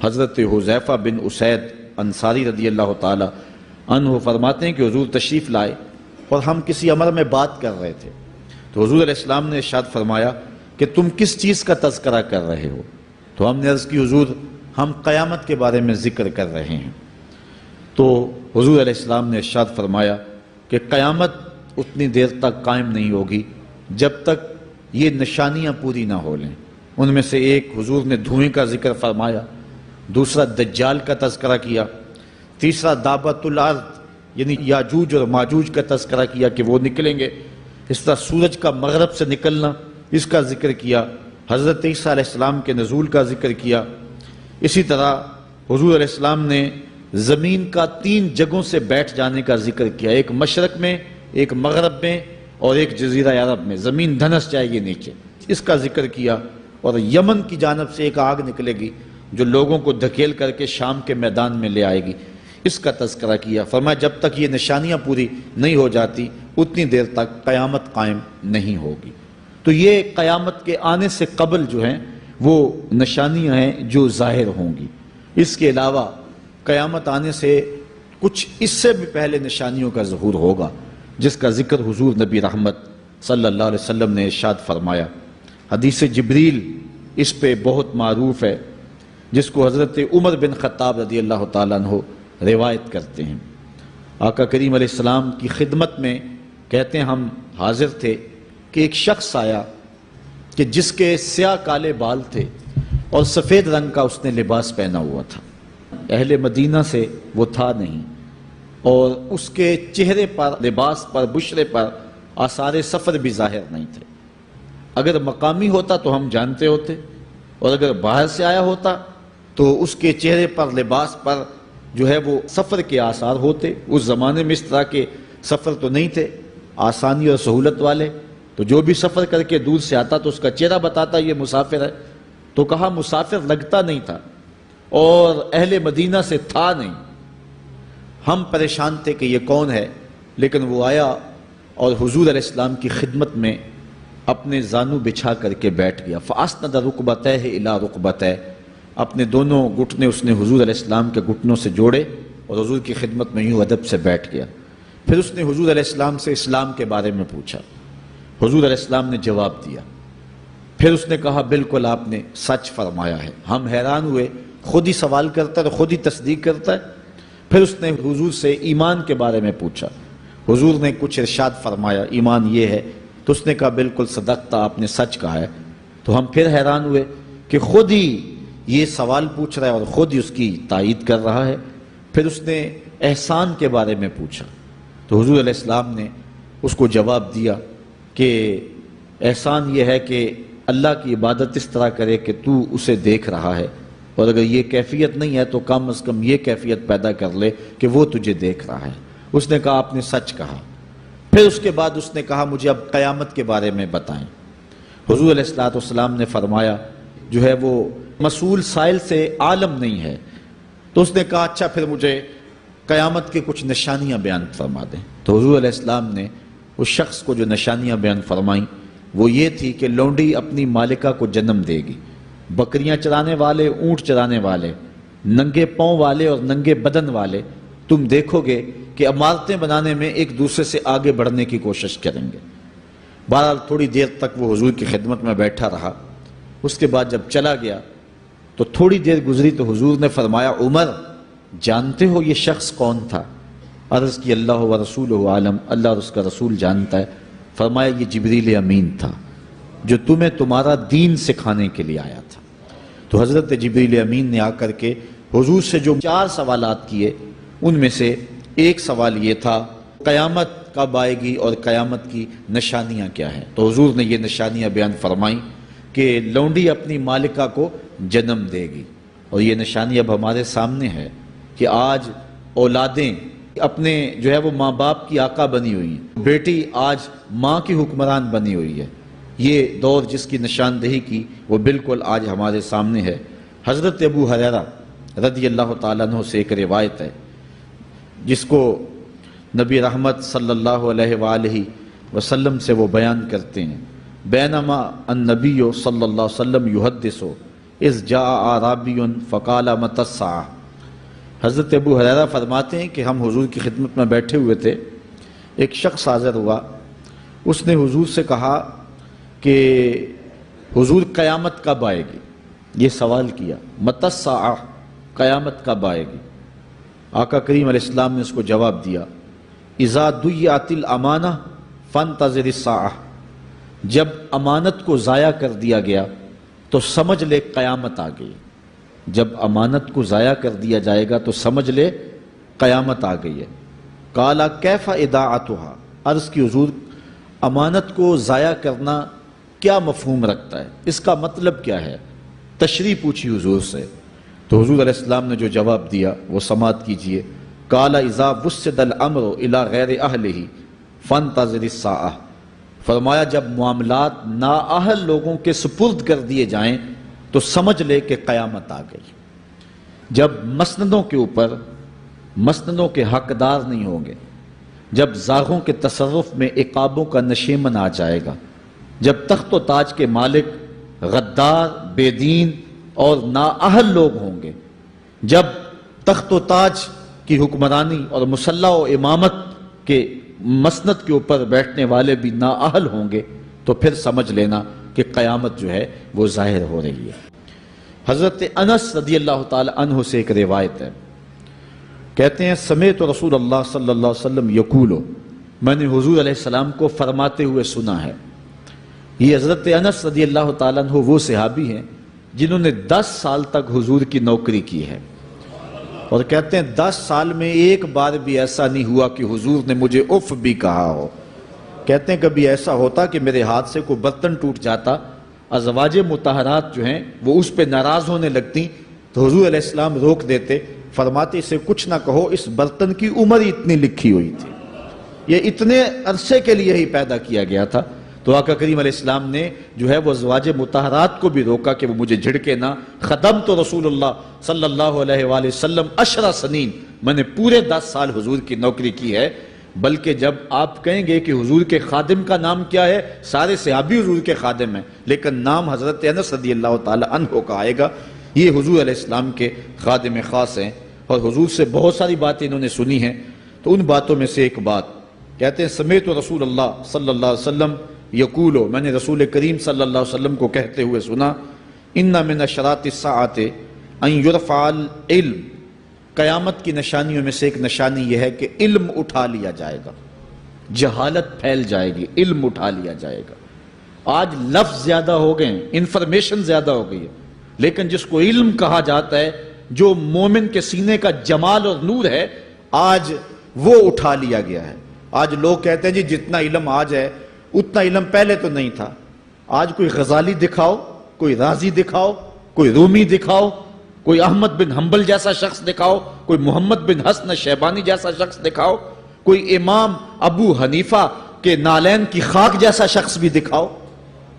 حضرت حذیفہ بن اسید انصاری رضی اللہ تعالی عنہ فرماتے ہیں کہ حضور تشریف لائے اور ہم کسی امر میں بات کر رہے تھے، تو حضور علیہ السلام نے ارشاد فرمایا کہ تم کس چیز کا تذکرہ کر رہے ہو؟ تو ہم نے عرض کی حضور ہم قیامت کے بارے میں ذکر کر رہے ہیں۔ تو حضور علیہ السلام نے ارشاد فرمایا کہ قیامت اتنی دیر تک قائم نہیں ہوگی جب تک یہ نشانیاں پوری نہ ہو لیں۔ ان میں سے ایک حضور نے دھوئیں کا ذکر فرمایا، دوسرا دجال کا تذکرہ کیا، تیسرا دابۃ الارض یعنی یاجوج اور ماجوج کا تذکرہ کیا کہ وہ نکلیں گے، اس طرح سورج کا مغرب سے نکلنا اس کا ذکر کیا، حضرت عیسیٰ علیہ السلام کے نزول کا ذکر کیا۔ اسی طرح حضور علیہ السلام نے زمین کا 3 جگہوں سے بیٹھ جانے کا ذکر کیا، ایک مشرق میں، ایک مغرب میں اور ایک جزیرہ عرب میں، زمین دھنس جائے گی نیچے، اس کا ذکر کیا۔ اور یمن کی جانب سے ایک آگ نکلے گی جو لوگوں کو دھکیل کر کے شام کے میدان میں لے آئے گی، اس کا تذکرہ کیا۔ فرمایا جب تک یہ نشانیاں پوری نہیں ہو جاتی اتنی دیر تک قیامت قائم نہیں ہوگی۔ تو یہ قیامت کے آنے سے قبل جو ہیں وہ نشانیاں ہیں جو ظاہر ہوں گی۔ اس کے علاوہ قیامت آنے سے کچھ اس سے بھی پہلے نشانیوں کا ظہور ہوگا، جس کا ذکر حضور نبی رحمت صلی اللہ علیہ وسلم نے ارشاد فرمایا۔ حدیث جبریل اس پہ بہت معروف ہے، جس کو حضرت عمر بن خطاب رضی اللہ تعالیٰ عنہ روایت کرتے ہیں۔ آقا کریم علیہ السلام کی خدمت میں کہتے ہیں ہم حاضر تھے کہ ایک شخص آیا کہ جس کے سیاہ کالے بال تھے اور سفید رنگ کا اس نے لباس پہنا ہوا تھا، اہل مدینہ سے وہ تھا نہیں، اور اس کے چہرے پر، لباس پر، بشرے پر آثار سفر بھی ظاہر نہیں تھے۔ اگر مقامی ہوتا تو ہم جانتے ہوتے، اور اگر باہر سے آیا ہوتا تو اس کے چہرے پر، لباس پر جو ہے وہ سفر کے آثار ہوتے۔ اس زمانے میں اس طرح کے سفر تو نہیں تھے آسانی اور سہولت والے، تو جو بھی سفر کر کے دور سے آتا تو اس کا چہرہ بتاتا یہ مسافر ہے۔ تو کہا مسافر لگتا نہیں تھا اور اہل مدینہ سے تھا نہیں۔ ہم پریشان تھے کہ یہ کون ہے، لیکن وہ آیا اور حضور علیہ السلام کی خدمت میں اپنے زانو بچھا کر کے بیٹھ گیا۔ فَأَسْنَدَ رُكْبَتَيْهِ إِلَىٰ رُكْبَتَيْهِ، اپنے دونوں گھٹنے اس نے حضور علیہ السلام کے گھٹنوں سے جوڑے اور حضور کی خدمت میں یوں ادب سے بیٹھ گیا۔ پھر اس نے حضور علیہ السلام سے اسلام کے بارے میں پوچھا، حضور علیہ السلام نے جواب دیا۔ پھر اس نے کہا بالکل آپ نے سچ فرمایا ہے۔ ہم حیران ہوئے، خود ہی سوال کرتا ہے اور خود ہی تصدیق کرتا ہے۔ پھر اس نے حضور سے ایمان کے بارے میں پوچھا، حضور نے کچھ ارشاد فرمایا ایمان یہ ہے، تو اس نے کہا بالکل صدقتا، آپ نے سچ کہا ہے۔ تو ہم پھر حیران ہوئے کہ خود ہی یہ سوال پوچھ رہا ہے اور خود ہی اس کی تائید کر رہا ہے۔ پھر اس نے احسان کے بارے میں پوچھا، تو حضور علیہ السلام نے اس کو جواب دیا کہ احسان یہ ہے کہ اللہ کی عبادت اس طرح کرے کہ تو اسے دیکھ رہا ہے، اور اگر یہ کیفیت نہیں ہے تو کم از کم یہ کیفیت پیدا کر لے کہ وہ تجھے دیکھ رہا ہے۔ اس نے کہا آپ نے سچ کہا۔ پھر اس کے بعد اس نے کہا مجھے اب قیامت کے بارے میں بتائیں۔ حضور علیہ السلام نے فرمایا جو ہے وہ مسئول سائل سے عالم نہیں ہے۔ تو اس نے کہا اچھا پھر مجھے قیامت کے کچھ نشانیاں بیان فرما دیں۔ تو حضور علیہ السلام نے اس شخص کو جو نشانیاں بیان فرمائیں وہ یہ تھی کہ لونڈی اپنی مالکہ کو جنم دے گی، بکریاں چرانے والے، اونٹ چرانے والے، ننگے پاؤں والے اور ننگے بدن والے تم دیکھو گے کہ عمارتیں بنانے میں ایک دوسرے سے آگے بڑھنے کی کوشش کریں گے۔ بہرحال تھوڑی دیر تک وہ حضور کی خدمت میں بیٹھا رہا۔ اس کے بعد جب چلا گیا تو تھوڑی دیر گزری تو حضور نے فرمایا عمر جانتے ہو یہ شخص کون تھا؟ عرض کی اللہ و رسولہ عالم، اللہ اور اس کا رسول جانتا ہے۔ فرمایا یہ جبریل امین تھا جو تمہیں تمہارا دین سکھانے کے لیے آیا تھا۔ تو حضرت جبریل امین نے آ کر کے حضور سے جو 4 سوالات کیے ان میں سے ایک سوال یہ تھا قیامت کب آئے گی اور قیامت کی نشانیاں کیا ہیں؟ تو حضور نے یہ نشانیاں بیان فرمائیں کہ لونڈی اپنی مالکہ کو جنم دے گی، اور یہ نشانی اب ہمارے سامنے ہے کہ آج اولادیں اپنے جو ہے وہ ماں باپ کی آقا بنی ہوئی ہیں، بیٹی آج ماں کی حکمران بنی ہوئی ہے۔ یہ دور جس کی نشاندہی کی وہ بالکل آج ہمارے سامنے ہے۔ حضرت ابو ہریرہ رضی اللہ تعالیٰ عنہ سے ایک روایت ہے جس کو نبی رحمت صلی اللہ علیہ وآلہ وسلم سے وہ بیان کرتے ہیں، بینما النبی صلی اللہ علیہ وسلم یحدث، اذ جاء اعرابی فقال متی الساعة۔ حضرت ابو ہریرہ فرماتے ہیں کہ ہم حضور کی خدمت میں بیٹھے ہوئے تھے، ایک شخص حاضر ہوا، اس نے حضور سے کہا کہ حضور قیامت کب آئے گی؟ یہ سوال کیا، متی الساعة، قیامت کب آئے گی؟ آقا کریم علیہ السلام نے اس کو جواب دیا، اذا ضیعت الامانہ فانتظر الساعة، جب امانت کو ضائع کر دیا گیا تو سمجھ لے قیامت آ گئی۔ جب امانت کو ضائع کر دیا جائے گا تو سمجھ لے قیامت آ گئی ہے۔ قال کیف اضاعتها، عرض کی حضور امانت کو ضائع کرنا کیا مفہوم رکھتا ہے، اس کا مطلب کیا ہے؟ تشریح پوچھی حضور سے، تو حضور علیہ السلام نے جو جواب دیا وہ سماعت کیجئے۔ قال اذا وسد الامر الى غیر اہلہ فانتظر الساعة، فرمایا جب معاملات نااہل لوگوں کے سپرد کر دیے جائیں تو سمجھ لے کہ قیامت آ گئی۔ جب مسندوں کے اوپر مسندوں کے حقدار نہیں ہوں گے، جب زاغوں کے تصرف میں عقابوں کا نشیمن آ جائے گا، جب تخت و تاج کے مالک غدار، بے دین اور نااہل لوگ ہوں گے، جب تخت و تاج کی حکمرانی اور مسلح و امامت کے مسند کے اوپر بیٹھنے والے بھی نااہل ہوں گے، تو پھر سمجھ لینا کہ قیامت جو ہے وہ ظاہر ہو رہی ہے۔ حضرت انس رضی اللہ تعالی عنہ سے ایک روایت ہے، کہتے ہیں سمعت رسول اللہ صلی اللہ علیہ وسلم یقول، میں نے حضور علیہ السلام کو فرماتے ہوئے سنا ہے۔ یہ حضرت انس رضی اللہ تعالیٰ عنہ وہ صحابی ہیں جنہوں نے 10 سال تک حضور کی نوکری کی ہے، اور کہتے ہیں 10 سال میں ایک بار بھی ایسا نہیں ہوا کہ حضور نے مجھے اف بھی کہا ہو۔ کہتے ہیں کبھی ایسا ہوتا کہ میرے ہاتھ سے کوئی برتن ٹوٹ جاتا، ازواج مطہرات جو ہیں وہ اس پہ ناراض ہونے لگتی تو حضور علیہ السلام روک دیتے، فرماتے اسے کچھ نہ کہو، اس برتن کی عمر ہی اتنی لکھی ہوئی تھی، یہ اتنے عرصے کے لیے ہی پیدا کیا گیا تھا۔ تو آقا کریم علیہ السلام نے جو ہے وہ ازواج مطہرات کو بھی روکا کہ وہ مجھے جھڑکے نہ۔ خدمت رسول اللہ صلی اللہ علیہ وآلہ وسلم 10 سنین، میں نے پورے 10 سال حضور کی نوکری کی ہے۔ بلکہ جب آپ کہیں گے کہ حضور کے خادم کا نام کیا ہے، سارے صحابی حضور کے خادم ہیں، لیکن نام حضرت انس رضی اللہ تعالی عنہ کا آئے گا، یہ حضور علیہ السلام کے خادم خاص ہیں، اور حضور سے بہت ساری باتیں انہوں نے سنی ہیں۔ تو ان باتوں میں سے ایک بات کہتے ہیں سمعت رسول اللہ صلی اللہ علیہ وسلم یقول، میں نے رسول کریم صلی اللہ علیہ وسلم کو کہتے ہوئے سنا، ان من اشراط الساعۃ ان یرفع العلم، قیامت کی نشانیوں میں سے ایک نشانی یہ ہے کہ علم اٹھا لیا جائے گا، جہالت پھیل جائے گی، علم اٹھا لیا جائے گا۔ آج لفظ زیادہ ہو گئے ہیں، انفارمیشن زیادہ ہو گئی ہے، لیکن جس کو علم کہا جاتا ہے، جو مومن کے سینے کا جمال اور نور ہے، آج وہ اٹھا لیا گیا ہے۔ آج لوگ کہتے ہیں جی جتنا علم آج ہے اتنا علم پہلے تو نہیں تھا۔ آج کوئی غزالی دکھاؤ، کوئی رازی دکھاؤ، کوئی رومی دکھاؤ، کوئی احمد بن حنبل جیسا شخص دکھاؤ، کوئی محمد بن حسن شیبانی جیسا شخص دکھاؤ، کوئی امام ابو حنیفہ کے نالین کی خاک جیسا شخص بھی دکھاؤ،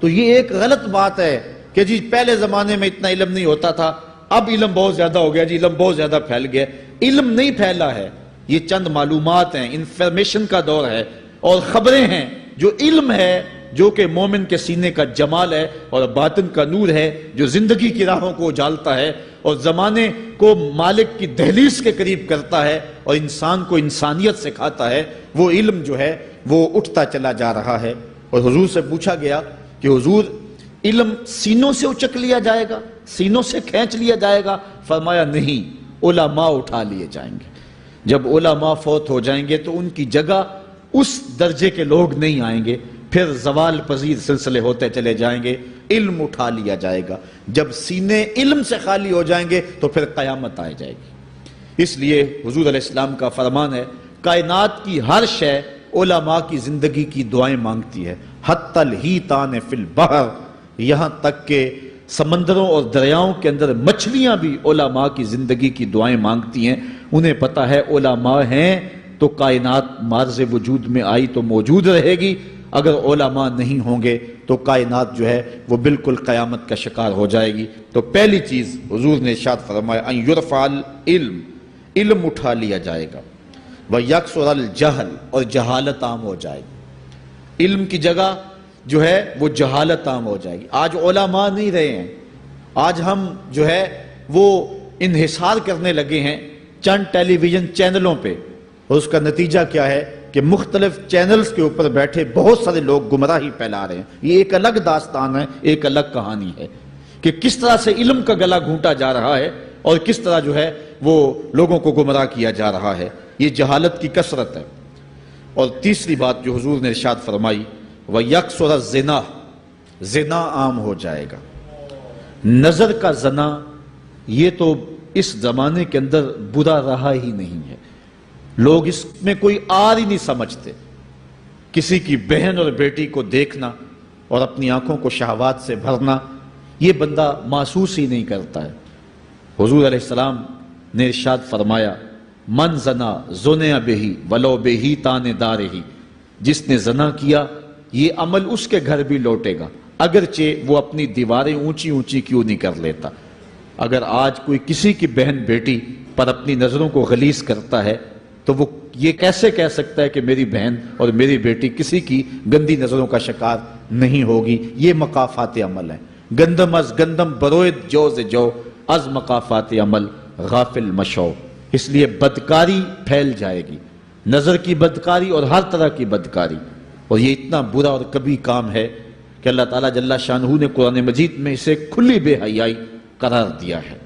تو یہ ایک غلط بات ہے کہ جی پہلے زمانے میں اتنا علم نہیں ہوتا تھا، اب علم بہت زیادہ ہو گیا، جی علم بہت زیادہ پھیل گیا۔ علم نہیں پھیلا ہے، یہ چند معلومات ہیں، انفارمیشن کا دور ہے، اور خبریں ہیں۔ جو علم ہے، جو کہ مومن کے سینے کا جمال ہے اور باطن کا نور ہے، جو زندگی کی راہوں کو اجالتا ہے اور زمانے کو مالک کی دہلیز کے قریب کرتا ہے اور انسان کو انسانیت سکھاتا ہے، وہ علم جو ہے وہ اٹھتا چلا جا رہا ہے۔ اور حضور سے پوچھا گیا کہ حضور علم سینوں سے اچک لیا جائے گا، سینوں سے کھینچ لیا جائے گا؟ فرمایا نہیں، علماء اٹھا لیے جائیں گے۔ جب علماء فوت ہو جائیں گے تو ان کی جگہ اس درجے کے لوگ نہیں آئیں گے، پھر زوال پذیر سلسلے ہوتے چلے جائیں گے، علم اٹھا لیا جائے گا۔ جب سینے علم سے خالی ہو جائیں گے تو پھر قیامت آ جائے گی۔ اس لیے حضور علیہ السلام کا فرمان ہے، کائنات کی ہر شے علماء کی زندگی کی دعائیں مانگتی ہے، حتی الحیتان فی البحر، یہاں تک کہ سمندروں اور دریاؤں کے اندر مچھلیاں بھی علماء کی زندگی کی دعائیں مانگتی ہیں۔ انہیں پتہ ہے علماء ہیں تو کائنات معرض وجود میں آئی تو موجود رہے گی، اگر علماء نہیں ہوں گے تو کائنات جو ہے وہ بالکل قیامت کا شکار ہو جائے گی۔ تو پہلی چیز حضور نے ارشاد فرمایا ان یرفع العلم، علم اٹھا لیا جائے گا، ویکثر الجہل، اور جہالت عام ہو جائے گی۔ علم کی جگہ جو ہے وہ جہالت عام ہو جائے گی۔ آج علماء نہیں رہے ہیں، آج ہم جو ہے وہ انحصار کرنے لگے ہیں چند ٹیلی ویژن چینلوں پہ، اور اس کا نتیجہ کیا ہے کہ مختلف چینلز کے اوپر بیٹھے بہت سارے لوگ گمراہی پھیلا رہے ہیں۔ یہ ایک الگ داستان ہے، ایک الگ کہانی ہے کہ کس طرح سے علم کا گلا گھونٹا جا رہا ہے اور کس طرح جو ہے وہ لوگوں کو گمراہ کیا جا رہا ہے۔ یہ جہالت کی کثرت ہے۔ اور تیسری بات جو حضور نے ارشاد فرمائی، وَيَكْسُرَ الزِّنَا، زنا عام ہو جائے گا۔ نظر کا زنا یہ تو اس زمانے کے اندر برا رہا ہی نہیں ہے، لوگ اس میں کوئی آر ہی نہیں سمجھتے۔ کسی کی بہن اور بیٹی کو دیکھنا اور اپنی آنکھوں کو شہوات سے بھرنا، یہ بندہ محسوس ہی نہیں کرتا ہے۔ حضور علیہ السلام نے ارشاد فرمایا، من زنا زنیا بہی ولو بہی تان دارہی، جس نے زنا کیا یہ عمل اس کے گھر بھی لوٹے گا، اگرچہ وہ اپنی دیواریں اونچی اونچی کیوں نہیں کر لیتا۔ اگر آج کوئی کسی کی بہن بیٹی پر اپنی نظروں کو غلیظ کرتا ہے تو وہ یہ کیسے کہہ سکتا ہے کہ میری بہن اور میری بیٹی کسی کی گندی نظروں کا شکار نہیں ہوگی؟ یہ مقافات عمل ہے۔ گندم از گندم بروید جوز جو، از مقافات عمل غافل مشو۔ اس لیے بدکاری پھیل جائے گی، نظر کی بدکاری اور ہر طرح کی بدکاری، اور یہ اتنا برا اور کبھی کام ہے کہ اللہ تعالیٰ جل شانہ نے قرآن مجید میں اسے کھلی بے حیائی قرار دیا ہے۔